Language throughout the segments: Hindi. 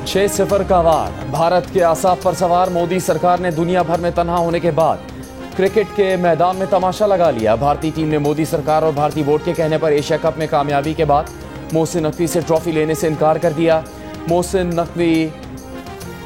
6-0 का वार। भारत के आसाफ पर सवार मोदी सरकार ने दुनिया भर में तन्हा होने के बाद क्रिकेट के मैदान में तमाशा लगा लिया। भारतीय टीम ने मोदी सरकार और भारतीय बोर्ड के कहने पर एशिया कप में कामयाबी के बाद मोहसिन नकवी से ट्रॉफी लेने से इनकार कर दिया। Mohsin Naqvi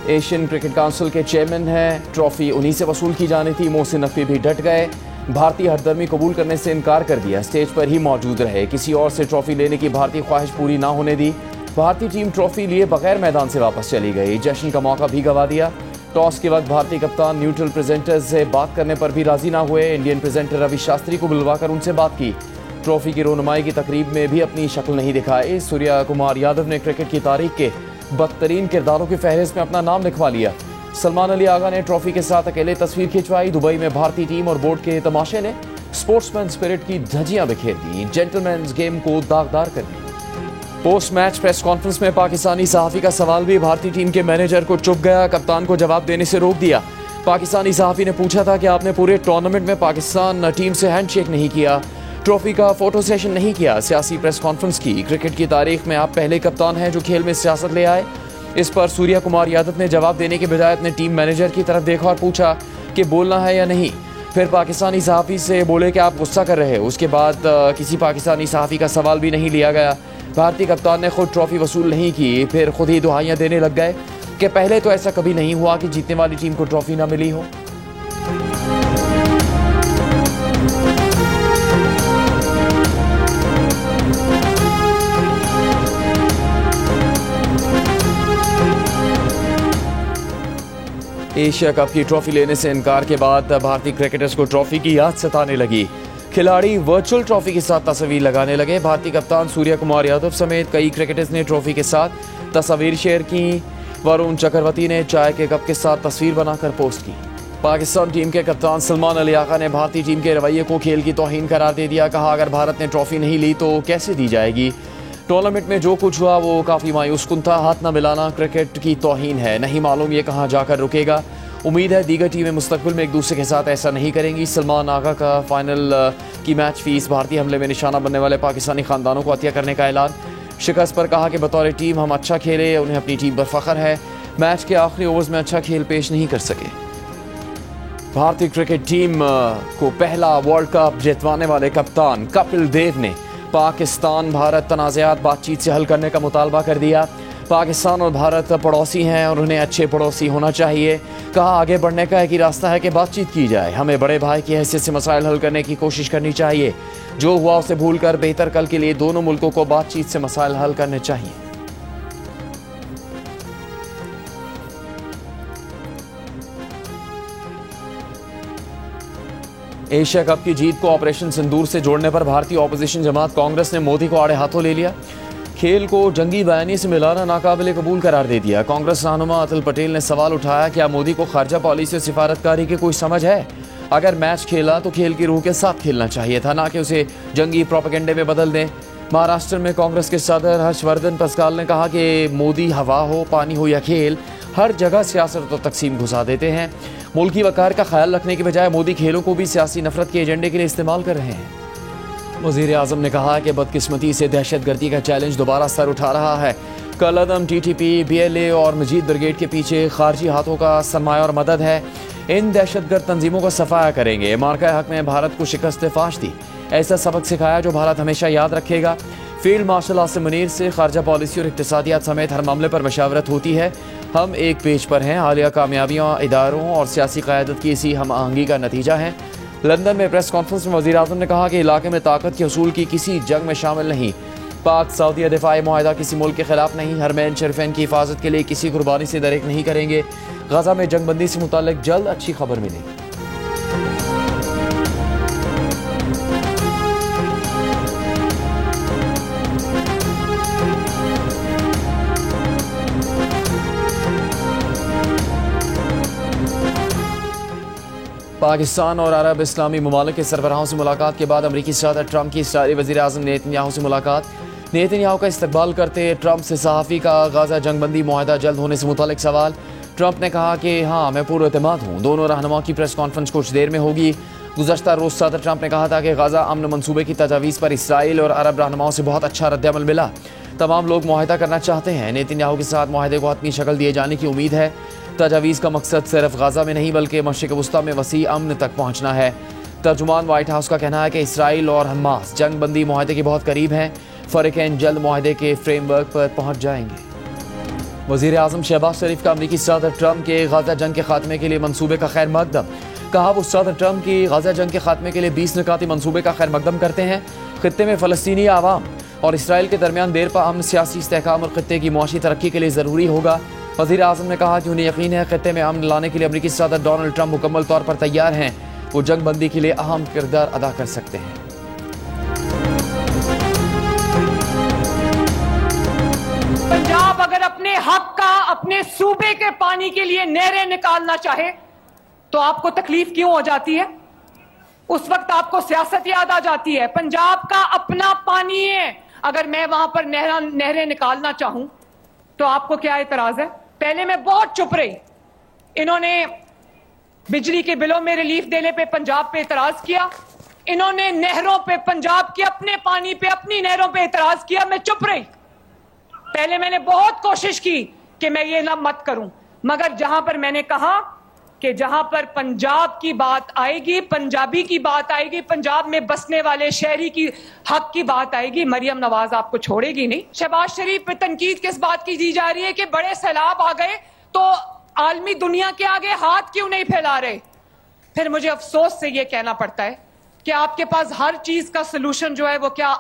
Asian cricket council के चेयरमैन हैं। ट्रॉफी उन्हीं से वसूल की जानी थी। मोहसिन नकवी भी डट गए, भारतीय हरदर्मी कबूल करने से इनकार कर दिया। स्टेज पर ही मौजूद रहे, किसी और से ट्रॉफी लेने की भारतीय ख्वाहिश पूरी ना होने दी। भारतीय टीम ट्रॉफी लिए बगैर मैदान से वापस चली गई। जश्न का मौका भी गंवा दिया। टॉस के वक्त भारतीय कप्तान न्यूट्रल प्रेजेंटर्स से बात करने पर भी राजी ना हुए। इंडियन प्रेजेंटर रवि शास्त्री को बुलवाकर उनसे बात की। ट्रॉफी की रोनुमाई की तकरीब में भी अपनी शक्ल नहीं दिखाई। सूर्या कुमार यादव ने क्रिकेट की तारीख के बदतरीन किरदारों की फहरिस्त में अपना नाम लिखवा लिया। सलमान अली आगा ने ट्रॉफी के साथ अकेले तस्वीर खिंचवाई। दुबई में भारतीय टीम और बोर्ड के तमाशे ने स्पोर्ट्समैन स्पिरिट की धज्जियां बिखेर दी, जेंटलमैन्स गेम को दागदार कर दी। पोस्ट मैच प्रेस कॉन्फ्रेंस में पाकिस्तानी सहाफ़ी का सवाल भी भारतीय टीम के मैनेजर को चुभ गया। कप्तान को जवाब देने से रोक दिया। पाकिस्तानी सहाफ़ी ने पूछा था कि आपने पूरे टूर्नामेंट में पाकिस्तान टीम से हैंडशेक नहीं किया, ट्रॉफी का फोटो सेशन नहीं किया, सियासी प्रेस कॉन्फ्रेंस की। क्रिकेट की तारीख में आप पहले कप्तान हैं जो खेल में सियासत ले आए। इस पर सूर्या कुमार यादव ने जवाब देने के बजाय अपने टीम मैनेजर की तरफ देखा और पूछा कि बोलना है या नहीं। फिर पाकिस्तानी सहाफ़ी से बोले कि आप गुस्सा कर रहे हो। उसके बाद किसी पाकिस्तानी सहाफ़ी का सवाल भी नहीं लिया गया। भारतीय कप्तान ने खुद ट्रॉफी वसूल नहीं की, फिर खुद ही दुहाइयां देने लग गए कि पहले तो ऐसा कभी नहीं हुआ कि जीतने वाली टीम को ट्रॉफी ना मिली हो। एशिया कप की ट्रॉफी लेने से इनकार के बाद भारतीय क्रिकेटर्स को ट्रॉफी की याद सताने लगी। खिलाड़ी वर्चुअल ट्रॉफी के साथ तस्वीर लगाने लगे। भारतीय कप्तान सूर्या कुमार यादव समेत कई क्रिकेटर्स ने ट्रॉफी के साथ तस्वीर शेयर की। वरुण चक्रवर्ती ने चाय के कप के साथ तस्वीर बनाकर पोस्ट की। पाकिस्तान टीम के कप्तान सलमान अली आगा ने भारतीय टीम के रवैये को खेल की तौहीन करार दे दिया। कहा, अगर भारत ने ट्रॉफी नहीं ली तो कैसे दी जाएगी। टूर्नामेंट में जो कुछ हुआ वो काफ़ी मायूस कुन था। हाथ न मिलाना क्रिकेट की तौहीन है। नहीं मालूम ये कहाँ जाकर रुकेगा। उम्मीद है दीगर टीमें मुस्तकबिल में एक दूसरे के साथ ऐसा नहीं करेंगी। सलमान आगा का फाइनल की मैच फीस भारतीय हमले में निशाना बनने वाले पाकिस्तानी खानदानों को अतिया करने का ऐलान। शिकस्त पर कहा कि बतौर टीम हम अच्छा खेले, उन्हें अपनी टीम पर फख्र है। मैच के आखिरी ओवर्स में अच्छा खेल पेश नहीं कर सके। भारतीय क्रिकेट टीम को पहला वर्ल्ड कप जितवाने वाले कप्तान कपिल देव ने पाकिस्तान भारत तनाज़ात बातचीत से हल करने का मुतालबा कर दिया। पाकिस्तान और भारत पड़ोसी हैं और उन्हें अच्छे पड़ोसी होना चाहिए। कहा, आगे बढ़ने का एक ही रास्ता है कि बातचीत की जाए। हमें बड़े भाई की हैसियत से मसाइल हल करने की कोशिश करनी चाहिए। जो हुआ उसे भूलकर बेहतर कल के लिए दोनों मुल्कों को बातचीत से मसाइल हल करने चाहिए। एशिया कप की जीत को ऑपरेशन सिंदूर से जोड़ने पर भारतीय ऑपोजिशन जमात कांग्रेस ने मोदी को आड़े हाथों ले लिया। खेल को जंगी बयानी से मिलाना नाकाबिले कबूल करार दे दिया। कांग्रेस रहनुमा अतुल पटेल ने सवाल उठाया, क्या मोदी को खारजा पॉलिसी और सिफारतकारी की कोई समझ है। अगर मैच खेला तो खेल की रूह के साथ खेलना चाहिए था, ना कि उसे जंगी प्रोपेगेंडे में बदल दें। महाराष्ट्र में कांग्रेस के सदर हर्षवर्धन पस्काल ने कहा कि मोदी हवा हो, पानी हो या खेल, हर जगह सियासत और तकसीम घुसा देते हैं। मुल्की वकार का ख्याल रखने के बजाय मोदी खेलों को भी सियासी नफरत के एजेंडे के लिए इस्तेमाल कर रहे हैं। वज़ीर आज़म ने कहा कि बदकिस्मती से दहशतगर्दी का चैलेंज दोबारा सर उठा रहा है। कलअदम, टीटीपी, BLA और मजीद ब्रिगेड के पीछे खारजी हाथों का सरमाया और मदद है। इन दहशतगर्द तंजीमों का सफाया करेंगे। मार्का हक में भारत को शिकस्त फाश दी, ऐसा सबक सिखाया जो भारत हमेशा याद रखेगा। फील्ड मार्शल आसिम मुनीर से खारजा पॉलिसी और इक्तिसादियात समेत हर मामले पर मशावरत होती है। हम एक पेज पर हैं। हालिया कामयाबियाँ इदारों और सियासी क़यादत की इसी हम आहंगी का नतीजा है। लंदन में प्रेस कॉन्फ्रेंस में वज़ीर आज़म ने कहा कि इलाके में ताकत के हसूल की किसी जंग में शामिल नहीं। पाक सऊदी दिफाई मुआहदा किसी मुल्क के खिलाफ नहीं। हरमैन शरीफैन की हिफाजत के लिए किसी कुर्बानी से दरेक नहीं करेंगे। गजा में जंगबंदी से मुताल्लिक जल्द अच्छी खबर मिलेगी। पाकिस्तान और अरब इस्लामी ममालिक के सरबराहों से मुलाकात के बाद अमरीकी सदर ट्रंप की इसराइली वज़ीर आज़म नेतन्याहू से मुलाकात। नेतन्याहू का इस्तकबाल करते ट्रंप से सहाफ़ी का गाज़ा जंगबंदी मुआहदा जल्द होने से मुतालिक सवाल। ट्रंप ने कहा कि हाँ, मैं पूरा एतमाद हूँ। दोनों रहनुमा की प्रेस कॉन्फ्रेंस कुछ देर में होगी। गुज़श्ता रोज़ सदर ट्रंप ने कहा था कि गाज़ा अमन मनसूबे की तजावीज़ पर इसराइल और अरब रहनुमाओं से बहुत अच्छा रद्द-ए-अमल मिला। तमाम लोग मुआहदा करना चाहते हैं। नेतन्याहू के साथ मुआहदे को हतमी शक्ल दिए जाने की उम्मीद है। तजावीज़ का मकसद सिर्फ गाज़ा में नहीं बल्कि मशरिक़ वस्ता में वसी अमन तक पहुँचना है। तर्जुमान व्हाइट हाउस का कहना है कि इसराइल और हमास जंग बंदी मुआहदे के बहुत करीब हैं। फ़रीक़ैन जल्द मुआहदे के फ्रेमवर्क पर पहुँच जाएंगे। वज़ीर आज़म शहबाज शरीफ का अमरीकी सदर ट्रंप के गाज़ा जंग के खात्मे के लिए मनसूबे का खैर मकदम। कहा वो सदर ट्रंप की गाज़ा जंग के खात्मे के लिए 20 निकाती मनसूबे का खैर मकदम करते हैं। खित्ते में फ़लस्तीनी आवाम और इसराइल के दरमियान देरपा अमन सियासी इस्तेहकाम और खित्ते की मुआशी तरक्की के लिए ज़रूरी होगा। वज़ीर आज़म ने कहा कि उन्हें यकीन है खित्ते में अमन लाने के लिए अमरीकी सदर डोनाल्ड ट्रंप मुकम्मल तौर पर तैयार हैं। वो जंग बंदी के लिए अहम किरदार अदा कर सकते हैं। पंजाब अगर अपने हक का अपने सूबे के पानी के लिए नहरें निकालना चाहे तो आपको तकलीफ क्यों हो जाती है? उस वक्त आपको सियासत याद आ जाती है। पंजाब का अपना पानी है, अगर मैं वहां पर नहरें निकालना चाहूं तो आपको क्या एतराज है? पहले मैं बहुत चुप रही। इन्होंने बिजली के बिलों में रिलीफ देने पे पंजाब पे एतराज किया, इन्होंने नहरों पे, पंजाब के अपने पानी पे, अपनी नहरों पे एतराज किया। मैं चुप रही। पहले मैंने बहुत कोशिश की कि मैं ये ना मत करूं, मगर जहां पर मैंने कहा कि जहां पर पंजाब की बात आएगी, पंजाबी की बात आएगी, पंजाब में बसने वाले शहरी की हक की बात आएगी, मरियम नवाज आपको छोड़ेगी नहीं। शहबाज शरीफ पे तनकीद किस बात की दी जा रही है कि बड़े सैलाब आ गए तो आलमी दुनिया के आगे हाथ क्यों नहीं फैला रहे? फिर मुझे अफसोस से यह कहना पड़ता है कि आपके पास हर चीज का सलूशन जो है वो क्या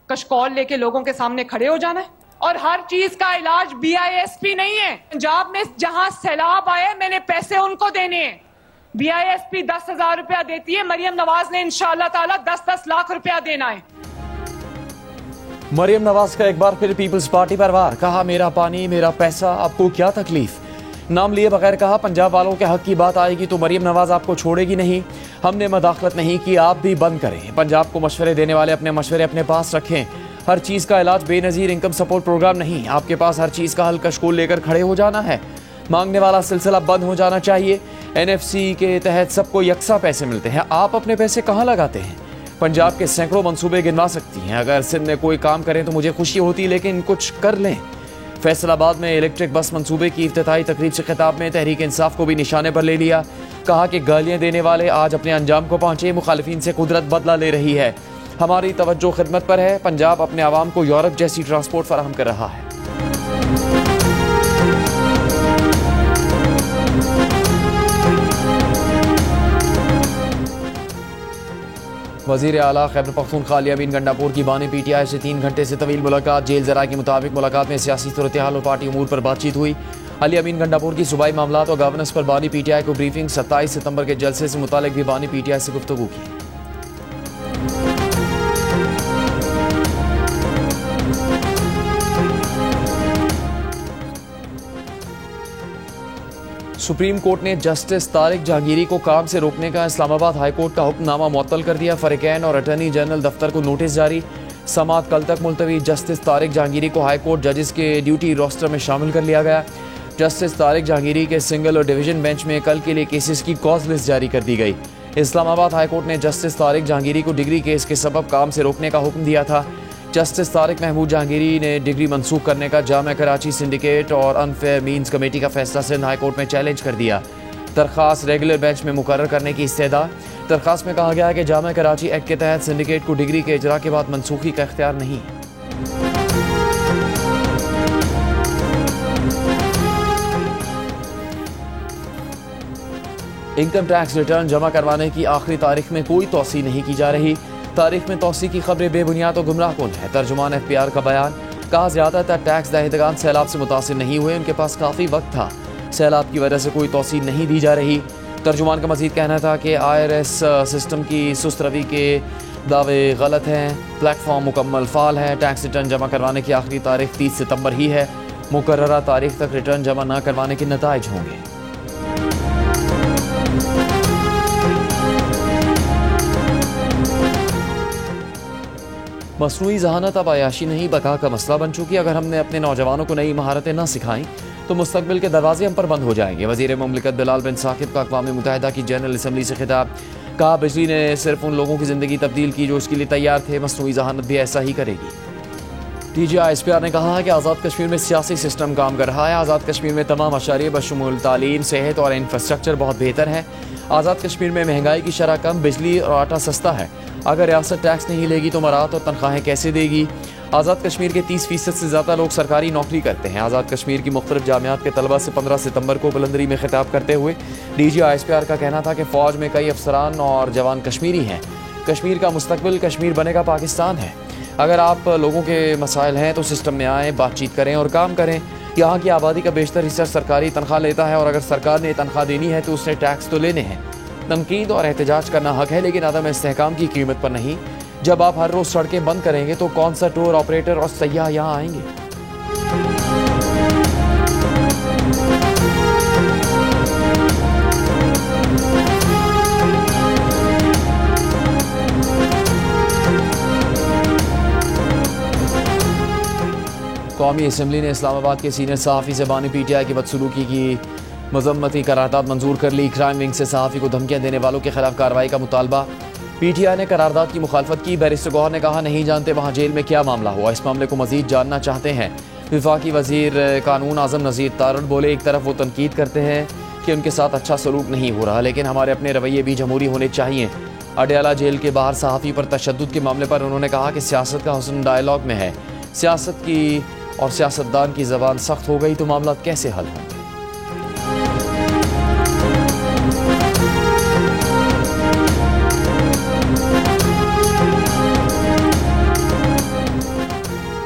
कशकौल लेके लोगों के सामने खड़े हो जाना है? और हर चीज का इलाज BISP नहीं है। पंजाब में जहां सैलाब आए मैंने पैसे उनको देने हैं। BISP 10,000 रुपया देती है, मरियम नवाज ने इंशाअल्लाह ताला 10-10 लाख रुपया देना है। मरियम नवाज का एक बार फिर पीपल्स पार्टी पर वार। कहा मेरा पानी मेरा पैसा, आपको क्या तकलीफ? नाम लिए बगैर कहा पंजाब वालों के हक की बात आएगी तो मरियम नवाज आपको छोड़ेगी नहीं। हमने मदाखलत नहीं की, आप भी बंद करें। पंजाब को मशवरे देने वाले अपने मशवरे अपने पास रखें। हर चीज़ का इलाज बेनज़ीर इनकम सपोर्ट प्रोग्राम नहीं। आपके पास हर चीज़ का हल कशकोल लेकर खड़े हो जाना है। मांगने वाला सिलसिला बंद हो जाना चाहिए। NFC के तहत सबको यकसा पैसे मिलते हैं, आप अपने पैसे कहाँ लगाते हैं? पंजाब के सैकड़ों मंसूबे गिनवा सकती हैं। अगर सिंध में कोई काम करें तो मुझे खुशी होती, लेकिन कुछ कर लें। फैसलाबाद में इलेक्ट्रिक बस मंसूबे की इफ्तिताही तकरीब से खिताब में तहरीक इंसाफ को भी निशाने पर ले लिया। कहा कि गालियाँ देने वाले आज अपने अंजाम को पहुँचे, मुखालिफिन से कुदरत बदला ले रही है। हमारी तवज्जो खिदमत पर है। पंजाब अपने आवाम को यूरोप जैसी ट्रांसपोर्ट फराहम कर रहा है। वज़ीर आला खैबर पख्तूनख्वा अली अमीन गंडापुर की बानी PTI से 3 घंटे से तवील मुलाकात। जेल ज़राए के मुताबिक मुलाकात में सियासी सूरत हाल और पार्टी उमूर पर बातचीत हुई। अली अमीन गंडापुर की सूबाई मामलात और गवर्नेंस पर बानी PTI को ब्रीफिंग। 27 सितंबर के जलसे से मुतालिक भी बानी PTI से गुफ्तगू की। सुप्रीम कोर्ट ने जस्टिस तारिक जहांगीरी को काम से रोकने का इस्लामाबाद हाई कोर्ट का हुक्मनामा मुअत्तल कर दिया। फ़रीक़ैन और अटॉर्नी जनरल दफ्तर को नोटिस जारी। समाअत कल तक मुलतवी। जस्टिस तारिक जहांगीरी को हाई कोर्ट जजेस के ड्यूटी रोस्टर में शामिल कर लिया गया। जस्टिस तारिक जहांगीरी के सिंगल और डिवीजन बेंच में कल के लिए केसेस की कॉज लिस्ट जारी कर दी गई। इस्लामाबाद हाई कोर्ट ने जस्टिस तारिक जहांगीरी को डिग्री केस के सबब काम से रोकने का हुक्म दिया था। जस्टिस तारिक महमूद जहांगीरी ने डिग्री मंसूख करने का जामिया कराची सिंडिकेट और अनफेयर मीन्स कमेटी का फैसला सिंध हाई कोर्ट में चैलेंज कर दिया। दरख्वास्त रेगुलर बेंच में मुकर्रर करने की इस्तेदा। दरख्वास्त में कहा गया है कि जामिया कराची एक्ट के तहत सिंडिकेट को डिग्री के इजरा के बाद मनसूखी का इख्तियार नहीं। इनकम टैक्स रिटर्न जमा करवाने की आखिरी तारीख में कोई तौसी नहीं की जा रही। तारीख में तौसी की खबरें बेबुनियाद और गुमराह कुन है। तर्जुमान FPR का बयान। कहा ज्यादातर टैक्स दहिंदगान सैलाब से मुतासिर नहीं हुए, उनके पास काफ़ी वक्त था। सैलाब की वजह से कोई तौसी नहीं दी जा रही। तर्जुमान का मजीद कहना था कि IRS सिस्टम की सुस्त रवि के दावे गलत हैं। प्लेटफॉर्म मुकम्मल फाल है। टैक्स रिटर्न जमा करवाने की आखिरी तारीख 30 सितंबर ही है। मुकर्ररा तारीख तक रिटर्न जमा न करवाने के नताइज होंगे। मसनूई जहानत अब अयाशी नहीं बका का मसला बन चुकी। अगर हमने अपने नौजवानों को नई महारतें न सिखाई तो मुस्तकबिल के दरवाजे हम पर बंद हो जाएंगे। वज़ीर मुमलिकत बिलाल बिन साकिब का अक़वाम मुत्तहिदा की जनरल असम्बली से खिताब। कहा बिजली ने सिर्फ उन लोगों की ज़िंदगी तब्दील की जो उसके लिए तैयार थे, मसनूई जहानत भी ऐसा ही करेगी। DGI-SPR ने कहा है कि आज़ाद कश्मीर में सियासी सिस्टम काम कर रहा है। आज़ाद कश्मीर में तमाम अशारिये बशमूल तालीम, सेहत और इंफ्रास्ट्रक्चर बहुत बेहतर है। आज़ाद कश्मीर में महंगाई की शरह कम, बिजली और आटा सस्ता है। अगर रियासत टैक्स नहीं लेगी तो मराहत और तनख्वाहें कैसे देगी? आज़ाद कश्मीर के 30% से ज़्यादा लोग सरकारी नौकरी करते हैं। आज़ाद कश्मीर की मुख्तलिफ जामियात के तलबा से 15 सितंबर को बुलंदरी में खिताब करते हुए DGI-SPR का कहना था कि फ़ौज में कई अफसरान और जवान कश्मीरी हैं। कश्मीर का मुस्तकबिल कश्मीर बनेगा पाकिस्तान है। अगर आप लोगों के मसाइल हैं तो सिस्टम में आएँ, बातचीत करें और काम करें। यहाँ की आबादी का बेशतर हिस्सा सरकारी तनख्वाह लेता है और अगर सरकार ने तनख्वाह देनी है तो उसने टैक्स तो लेने हैं। तनकीद और एहतजाज करना हक है, लेकिन अदम इस्तेहकाम की कीमत पर नहीं। जब आप हर रोज़ सड़कें बंद करेंगे तो कौन सा टूर ऑपरेटर और सयाह यहाँ आएंगे? कौमी असम्बली ने इस्लामाबाद के सीनियर सहाफ़ी से बानी PTI की बदसलूकी की मजम्मती करारदाद मंजूर कर ली। क्राइम विंग से सहाफ़ी को धमकियाँ देने वालों के खिलाफ कार्रवाई का मुतालबा। PTI ने करारदाद की मुखालफत की। बैरिस्टर गौहर ने कहा, नहीं जानते वहाँ जेल में क्या मामला हुआ, इस मामले को मजीद जानना चाहते हैं। वफाकी वज़ीर कानून आज़म नज़ीर तारड़ बोले, एक तरफ वो तनकीद करते हैं कि उनके साथ अच्छा सलूक नहीं हो रहा, लेकिन हमारे अपने रवैये भी जमहूरी होने चाहिए। अडयाला जेल के बाहर सहाफ़ी पर तशद्दुद के मामले पर उन्होंने कहा कि सियासत का हुस्न डायलॉग में है। सियासत की और सियासतदान की ज़बान सख्त हो गई तो मामला कैसे हल होंगे?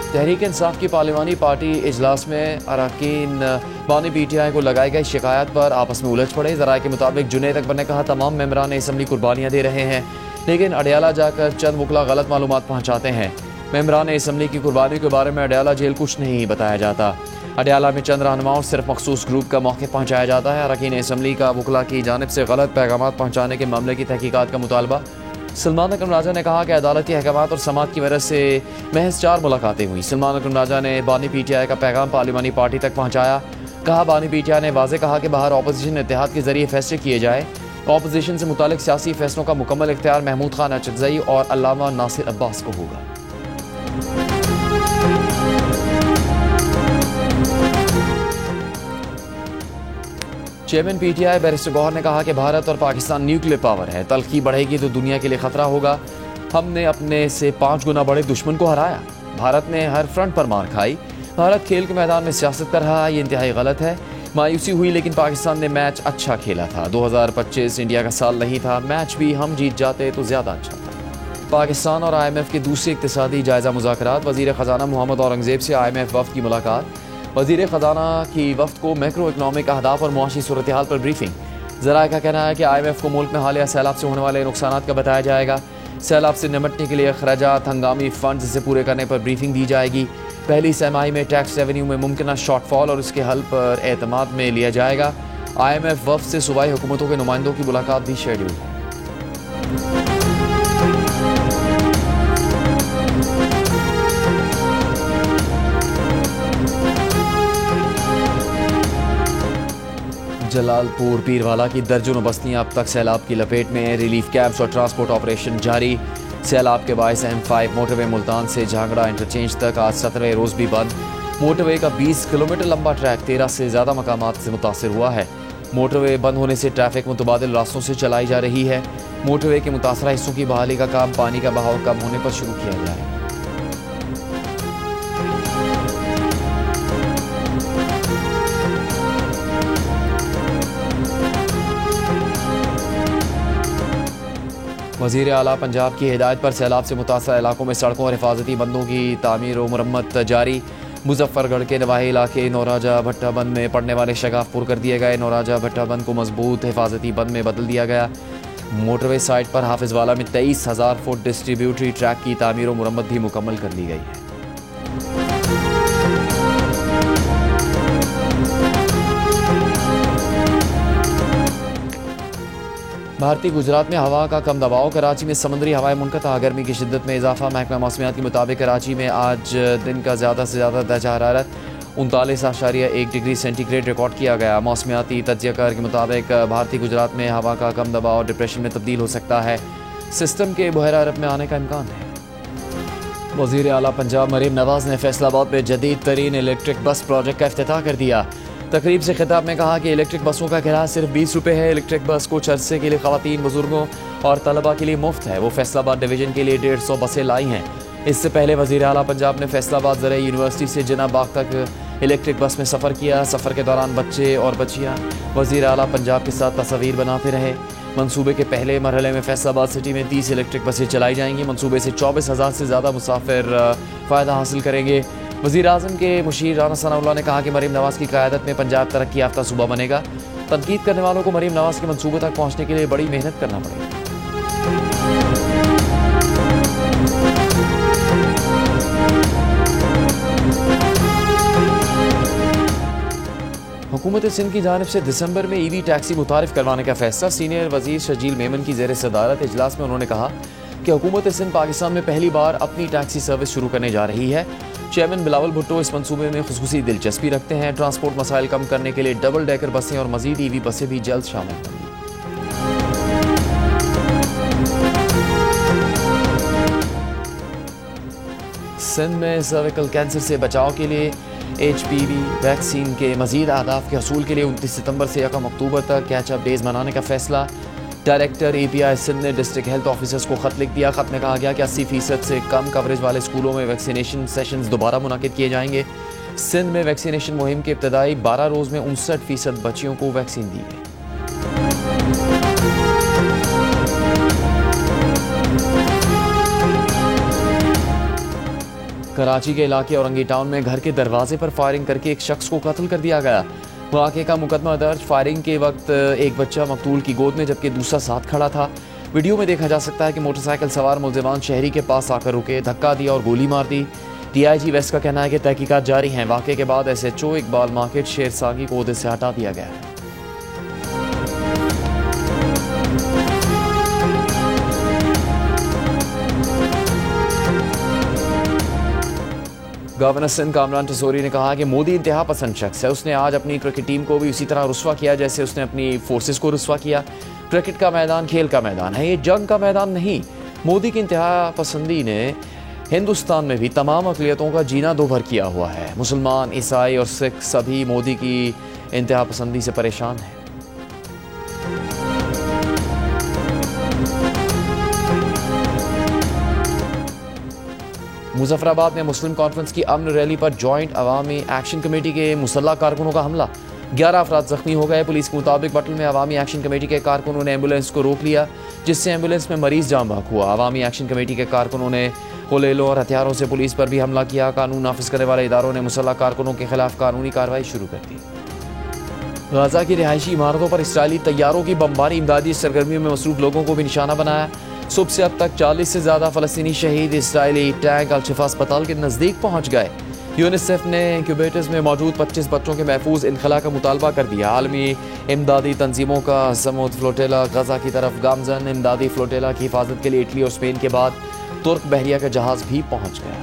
तहरीक इंसाफ की पार्लिमानी पार्टी इजलास में अरकान बानी PTI को लगाई गई शिकायत पर आपस में उलझ पड़े। ज़राए के मुताबिक जुनैद अकबर ने कहा, तमाम मेंबरान असम्बली कुर्बानियाँ दे रहे हैं, लेकिन अडयाला जाकर चंद वकला गलत मालूमात पहुँचाते हैं। मेंबरान असम्बली की कुर्बानी के बारे में अडयाला जेल कुछ नहीं बताया जाता। अडयाला में चंद रहनुमाओं सिर्फ मखसूस ग्रुप का मौक़िफ़ पहुँचाया जाता है। अरकान असम्बली का वकला की जानिब से गलत पैगाम पहुँचाने के मामले की तहकीकात का मुतालबा। सलमान अकरम राजा ने कहा कि अदालती अहकामात और समात की वजह से महज 4 मुलाकातें हुई। सलमान अकरम राजा ने बानी PTI का पैगाम पार्लिमानी पार्टी तक पहुँचाया। कहा, बानी PTI ने वाज़ेह कहा कि बाहर अपोजिशन इत्तेहाद के जरिए फैसले किए जाए। अपोजिशन से मुतालिक सियासी फैसलों का मुकम्मल इख्तियार महमूद खान अचकज़ई और अल्लामा नासिर अब्बास को होगा। चेयरमैन PTI बैरिस्टर गौहर ने कहा कि भारत और पाकिस्तान न्यूक्लियर पावर है, तल्खी बढ़ेगी तो दुनिया के लिए खतरा होगा। हमने अपने से 5 गुना बड़े दुश्मन को हराया। भारत ने हर फ्रंट पर मार खाई। भारत खेल के मैदान में सियासत कर रहा है, ये इंतहाई गलत है। मायूसी हुई, लेकिन पाकिस्तान ने मैच अच्छा खेला था। 2025 इंडिया का साल नहीं था, मैच भी हम जीत जाते तो ज़्यादा अच्छा था। पाकिस्तान और IMF के दूसरे इक़्तिसादी जायज़ा मुज़ाकरात। वज़ीर ख़ज़ाना मोहम्मद औरंगज़ेब से IMF वफ़द की मुलाकात। वज़ीर ख़ज़ाना की वफ़द को मैक्रो इकनॉमिक अहदाफ और मुआशी सूरत हाल पर ब्रीफिंग। ज़राए का कहना है कि IMF को मुल्क में हालिया सैलाब से होने वाले नुकसानात का बताया जाएगा। सैलाब से निपटने के लिए अखराजात हंगामी फ़ंड से पूरे करने पर ब्रीफिंग दी जाएगी। पहली सहमाही में टैक्स रेवेन्यू में मुमकिन शॉर्टफॉल और उसके हल पर एतमाद में लिया जाएगा। IMF वफ़द से सूबाई हुकूमतों के नुमाइंदों की मुलाकात भी शेड्यूल है। जलालपुर पीरवाला की दर्जनों बस्तियां अब तक सैलाब की लपेट में हैं। रिलीफ कैंप्स और ट्रांसपोर्ट ऑपरेशन जारी। सैलाब के बायस M5 मोटरवे मुल्तान से झांगड़ा इंटरचेंज तक आज 17वें रोज़ भी बंद। मोटरवे का 20 किलोमीटर लंबा ट्रैक 13 से ज़्यादा मकामात से मुतासर हुआ है। मोटरवे बंद होने से ट्रैफिक मुतबादिल रास्तों से चलाई जा रही है। मोटरवे के मुतासरा हिस्सों की बहाली का काम पानी का बहाव कम होने पर शुरू किया जाए। वज़ीर आला पंजाब की हिदायत पर सैलाब से मुतासर इलाकों में सड़कों और हिफाजती बंदों की तामीर और मुरम्मत जारी। मुजफ्फरगढ़ के नवाही इलाके नौराजा भट्टा बंद में पड़ने वाले शगाफ पुर कर दिए गए। नौराजा भट्टा बंद को मजबूत हिफाजती बंद में बदल दिया गया। मोटरवे साइट पर हाफिजवाला में 23,000 फुट डिस्ट्रीब्यूटरी ट्रैक की तामीर और मुरम्मत भी मुकम्मल कर ली गई है। भारतीय गुजरात में हवा का कम दबाव। कराची में समुद्री हवाएं मुनक़ता। गर्मी की शिद्दत में इजाफा। महकमा मौसमियात के मुताबिक कराची में आज दिन का ज़्यादा से ज़्यादा दर्जा हरारत 39.1 डिग्री सेंटीग्रेड रिकॉर्ड किया गया। मौसमियाती तज्ज़ियाकार के मुताबिक भारतीय गुजरात में हवा का कम दबाव डिप्रेशन में तब्दील हो सकता है। सिस्टम के बहरा अरब में आने का इम्कान है। वज़ीर आला पंजाब मरीम नवाज़ ने फैसलाबाद में जदीद तरीन इलेक्ट्रिक बस प्रोजेक्ट का इफ्तिताह कर दिया। तकरीब से खिताब में कहा कि इलेक्ट्रिक बसों का किराया सिर्फ 20 रुपये है। इलेक्ट्रिक बस कुछ अरसे के लिए ख़वातीन, बुजुर्गों और तलबा के लिए मुफ्त है। वो फैसलाबाद डिवीज़न के लिए 150 बसें लाई हैं। इससे पहले वज़ीर आला पंजाब ने फैसलाबाद ज़राई यूनिवर्सिटी से जिना बाग तक इलेक्ट्रिक बस में सफ़र किया। सफ़र के दौरान बच्चे और बच्चियाँ वज़ीर आला पंजाब के साथ तस्वीर बनाते रहे। मंसूबे के पहले मरहले में फैसलाबाद सिटी में 30 इलेक्ट्रिक बसें चलाई जाएंगी। मंसूबे से 24,000 से ज़्यादा मुसाफिर फ़ायदा हासिल करेंगे। वज़ीर आज़म के मुशीर राना सनाउल्लाह ने कहा कि मरीम नवाज़ की क़यादत में पंजाब तरक्की याफ्ता सूबा बनेगा। तनकीद करने वालों को मरीम नवाज़ के मंसूबे तक पहुँचने के लिए बड़ी मेहनत करना पड़ेगी। हुकूमत सिंध की जानिब से दिसंबर में ईवी टैक्सी मुतारिफ करवाने का फैसला। सीनियर वजीर शजील मेमन की ज़ेर सदारत इजलास में उन्होंने कहा कि हुकूमत सिंध पाकिस्तान में पहली बार अपनी टैक्सी सर्विस शुरू करने जा रही है। चेयरमैन बिलावल भुट्टो इस मंसूबे में खुसूसी दिलचस्पी रखते हैं। ट्रांसपोर्ट मसाइल कम करने के लिए डबल डेकर बसें और मजीद ईवी बसें भी जल्द शामिल होंगी। सिंध में सर्विकल कैंसर से बचाव के लिए HPV वैक्सीन के मजीद अहदाफ के हसूल के लिए 29 सितंबर से 1 अक्टूबर तक कैचअप डेज मनाने का फैसला। डायरेक्टर API सिंध ने डिस्ट्रिक्ट हेल्थ ऑफिसर्स को खत लिख दिया। खत में कहा गया कि 80% से कम कवरेज वाले स्कूलों में वैक्सीनेशन सेशंस दोबारा मुनाकिद किए जाएंगे। सिंध में वैक्सीनेशन मुहिम के इब्तदाई 12 रोज़ में 59% बच्चियों को वैक्सीन दी गई। कराची के इलाके औरंगी टाउन में घर के दरवाजे पर फायरिंग करके एक शख्स को कत्ल कर दिया गया। वाक़े का मुकदमा दर्ज। फायरिंग के वक्त एक बच्चा मकतूल की गोद में जबकि दूसरा साथ खड़ा था। वीडियो में देखा जा सकता है कि मोटरसाइकिल सवार मुलजिमान शहरी के पास आकर रुके, धक्का दिया और गोली मार दी। DIG वेस्ट का कहना है कि तहकीकात जारी हैं। वाक़े के बाद SHO इकबाल मार्केट शेर सागी को ओहदे से हटा दिया गया है। गवर्नर सिंध कामरान टसोरी ने कहा कि मोदी इंतहा पसंद शख्स है। उसने आज अपनी क्रिकेट टीम को भी उसी तरह रुस्वा किया जैसे उसने अपनी फोर्सेस को रुस्वा किया। क्रिकेट का मैदान खेल का मैदान है, ये जंग का मैदान नहीं। मोदी की इंतहा पसंदी ने हिंदुस्तान में भी तमाम अक़लियतों का जीना दो भर किया हुआ है। मुसलमान, ईसाई और सिख सभी मोदी की इंतहा पसंदी से परेशान हैं। मुजफ्फराबाद में मुस्लिम कॉन्फ्रेंस की अमन रैली पर जॉइंट अवामी एक्शन कमेटी के मुसल्लह कारकुनों का हमला। 11 अफराद जख्मी हो गए। पुलिस के मुताबिक बटल में अवामी एक्शन कमेटी के कारकुनों ने एम्बुलेंस को रोक लिया, जिससे एम्बुलेंस में मरीज जाम बहक हुआ। अवामी एक्शन कमेटी के कारकुनों ने गोलेलों और हथियारों से पुलिस पर भी हमला किया। कानून नाफिज करने वाले इदारों ने मुसल्लह कारकुनों के खिलाफ कानूनी कार्रवाई शुरू कर दी। गाजा की रिहायशी इमारतों पर इसराइली तैयारों की बमबारी इमदादी सरगर्मियों में मसरूफ लोगों को भी निशाना बनाया। सुबह से अब तक 40 से ज़्यादा फ़लस्तीनी शहीद इसराइली टैंक अल-शिफा अस्पताल के नज़दीक पहुँच गए। यूनिसेफ ने इंक्यूबेटर्स में मौजूद 25 बच्चों के महफूज इनखला का मुतालबा कर दिया। आलमी इमदादी तंजीमों का समुद्र फ्लोटेला गजा की तरफ गामजन। इमदादी फ्लोटेला की हिफाजत के लिए इटली और स्पेन के बाद तुर्क बहरिया का जहाज़ भी पहुँच गया।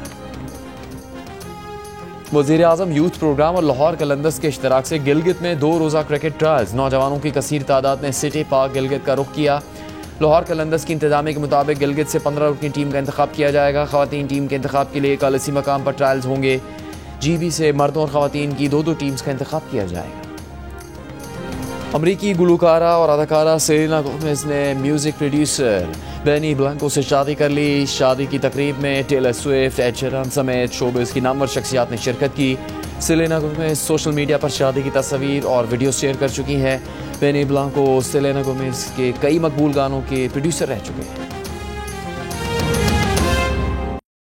वज़ीर आज़म यूथ प्रोग्राम और लाहौर कलंदर्स के इश्तराक से गिलगित में 2 रोज़ा क्रिकेट ट्रायल्स। नौजवानों की कसीर तादाद ने सिटी पार्क गिलगित का रुख किया। लाहौर कलंदर्स की इंतजामिया के मुताबिक गिलगित से 15 रुकनी टीम का इंतखाब किया जाएगा। ख़वातीन टीम के इंतखाब के लिए कल इसी मकाम पर ट्रायल्स होंगे। GB से मर्दों और ख़वातीन की 2-2 टीम्स का इंतखाब किया जाएगा। अमरीकी गुलकारा और अदाकारा सेलेना गोमेज ने म्यूज़िक प्रोड्यूसर बेनी ब्लैंको से शादी कर ली। शादी की तकरीब में टेलर स्विफ्ट, एड शेरन समेत शोबिज़ की नामवर शख्सियात ने शिरकत की। सेलेना गोमेज सोशल मीडिया पर शादी की तस्वीर और वीडियो शेयर कर चुकी हैं। बेनी ब्लैंको सेलेना गोमेज के कई मकबूल गानों के प्रोड्यूसर रह चुके हैं।